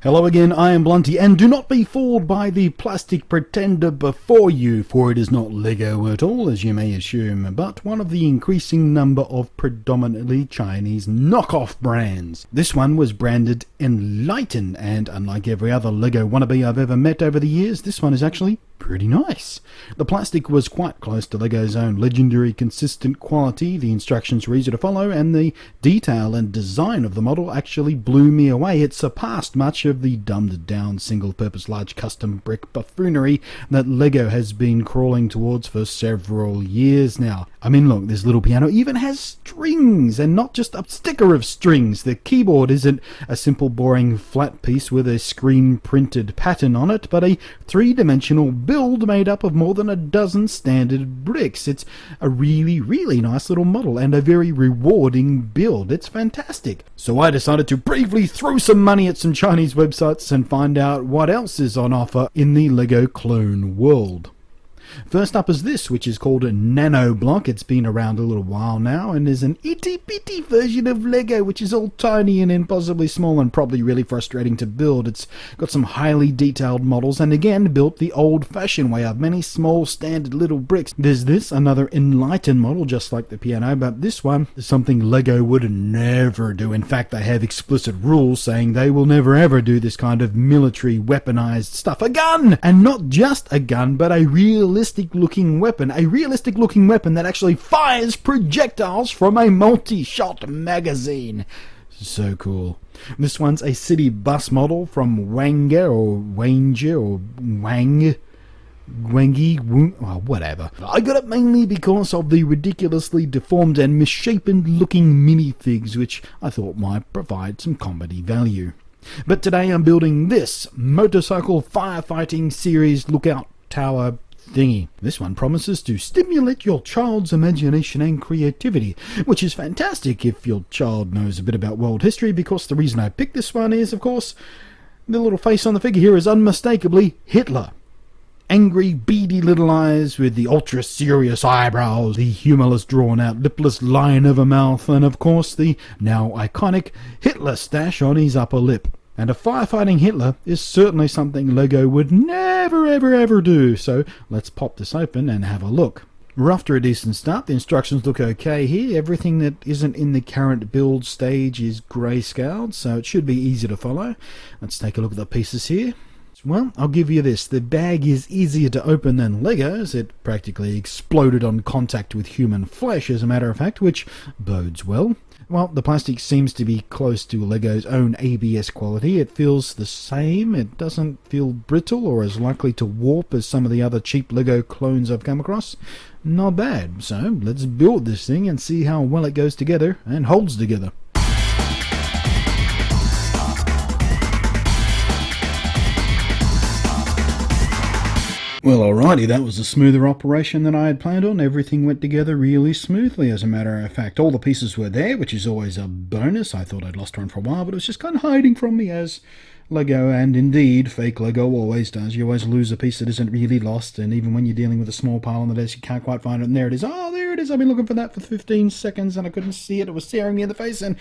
Hello again, I am Blunty, and do not be fooled by the plastic pretender before you, for it is not Lego at all, as you may assume, but one of the increasing number of predominantly Chinese knockoff brands. This one was branded Enlighten, and unlike every other Lego wannabe I've ever met over the years, this one is actually pretty nice. The plastic was quite close to Lego's own legendary consistent quality, the instructions were easy to follow, and the detail and design of the model actually blew me away. It surpassed much of the dumbed down single-purpose large custom brick buffoonery that Lego has been crawling towards for several years now. I mean, look, this little piano even has strings, and not just a sticker of strings. The keyboard isn't a simple boring flat piece with a screen printed pattern on it, but a three-dimensional build made up of more than a dozen standard bricks. It's a really nice little model and a very rewarding build. It's fantastic. So I decided to bravely throw some money at some Chinese websites and find out what else is on offer in the Lego clone world. First up is this, which is called a Nano Blanc. It's been around a little while now and is an itty-bitty version of Lego, which is all tiny and impossibly small and probably really frustrating to build. It's got some highly detailed models and again built the old-fashioned way of many small standard little bricks. There's this, another Enlighten model just like the piano, but this one is something Lego would never do. In fact, they have explicit rules saying they will never ever do this kind of military weaponized stuff. A gun! And not just a gun, but a realistic looking weapon that actually fires projectiles from a multi-shot magazine. So cool. This one's a city bus model from wange or whatever. I got it mainly because of the ridiculously deformed and misshapen looking minifigs, which I thought might provide some comedy value. But today I'm building this motorcycle firefighting series lookout tower thingy. This one promises to stimulate your child's imagination and creativity, which is fantastic if your child knows a bit about world history, because the reason I picked this one is, of course, the little face on the figure here is unmistakably Hitler. Angry, beady little eyes with the ultra-serious eyebrows, the humorless drawn-out lipless line of a mouth, and of course the now iconic Hitler stash on his upper lip. And a firefighting Hitler is certainly something Lego would never ever do, so let's pop this open and have a look. We're off to a decent start. The instructions look okay here. Everything that isn't in the current build stage is grayscaled, so it should be easy to follow. Let's take a look at the pieces here. Well, I'll give you this. The bag is easier to open than Lego's. It practically exploded on contact with human flesh, as a matter of fact, which bodes well. Well, the plastic seems to be close to Lego's own ABS quality. It feels the same. It doesn't feel brittle or as likely to warp as some of the other cheap Lego clones I've come across. Not bad. So let's build this thing and see how well it goes together and holds together. Well, alrighty, that was a smoother operation than I had planned on. Everything went together really smoothly, as a matter of fact. All the pieces were there, which is always a bonus. I thought I'd lost one for a while, but it was just kind of hiding from me, as Lego, and indeed fake Lego, always does. You always lose a piece that isn't really lost, and even when you're dealing with a small pile on the desk, you can't quite find it, and there it is. Oh, there it is. I've been looking for that for 15 seconds, and I couldn't see it. It was staring me in the face, and,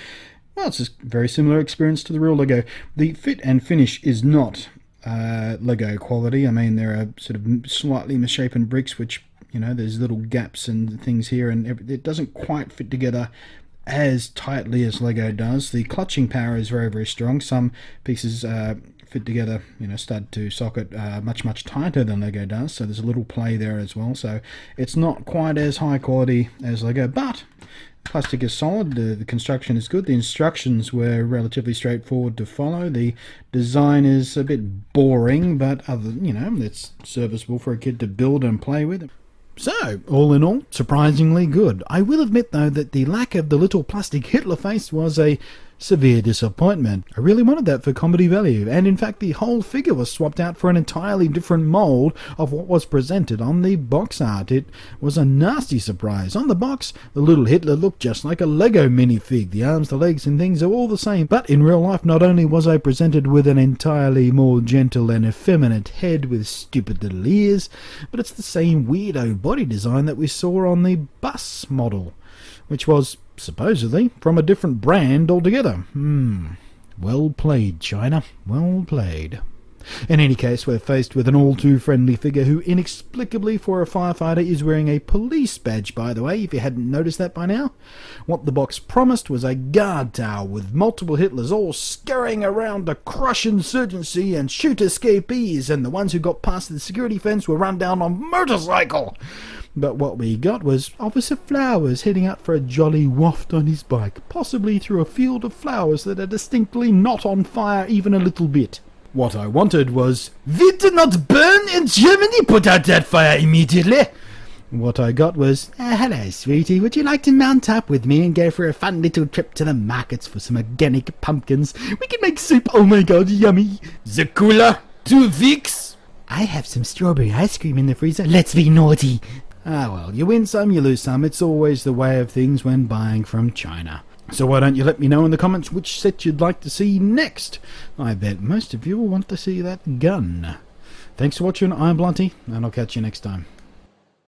well, it's a very similar experience to the real Lego. The fit and finish is not Lego quality. I mean, there are sort of slightly misshapen bricks, which, you know, there's little gaps and things here, and it doesn't quite fit together as tightly as Lego does. The clutching power is very strong. Some pieces fit together, you know, stud to socket much tighter than Lego does, so there's a little play there as well. So it's not quite as high quality as Lego, but plastic is solid, the construction is good, the instructions were relatively straightforward to follow, the design is a bit boring, but it's serviceable for a kid to build and play with. So, all in all, surprisingly good. I will admit, though, that the lack of the little plastic Hitler face was a severe disappointment. I really wanted that for comedy value, and in fact the whole figure was swapped out for an entirely different mould of what was presented on the box art. It was a nasty surprise. On the box, the little Hitler looked just like a Lego minifig. The arms, the legs and things are all the same, but in real life not only was I presented with an entirely more gentle and effeminate head with stupid little ears, but it's the same weirdo body design that we saw on the bus model, which was supposedly from a different brand altogether. Well played, China. Well played. In any case, we're faced with an all-too-friendly figure who, inexplicably for a firefighter, is wearing a police badge, by the way, if you hadn't noticed that by now. What the box promised was a guard tower with multiple Hitlers all scurrying around to crush insurgency and shoot escapees, and the ones who got past the security fence were run down on motorcycle. But what we got was Officer Flowers heading out for a jolly waft on his bike, possibly through a field of flowers that are distinctly not on fire even a little bit. What I wanted was, "We do not burn in Germany, put out that fire immediately." What I got was, "Hello, sweetie, would you like to mount up with me and go for a fun little trip to the markets for some organic pumpkins? We can make soup, oh my god, yummy. The cooler, 2 weeks. I have some strawberry ice cream in the freezer, let's be naughty." Ah well, you win some, you lose some, it's always the way of things when buying from China. So why don't you let me know in the comments which set you'd like to see next? I bet most of you will want to see that gun. Thanks for watching, I'm Blunty, and I'll catch you next time.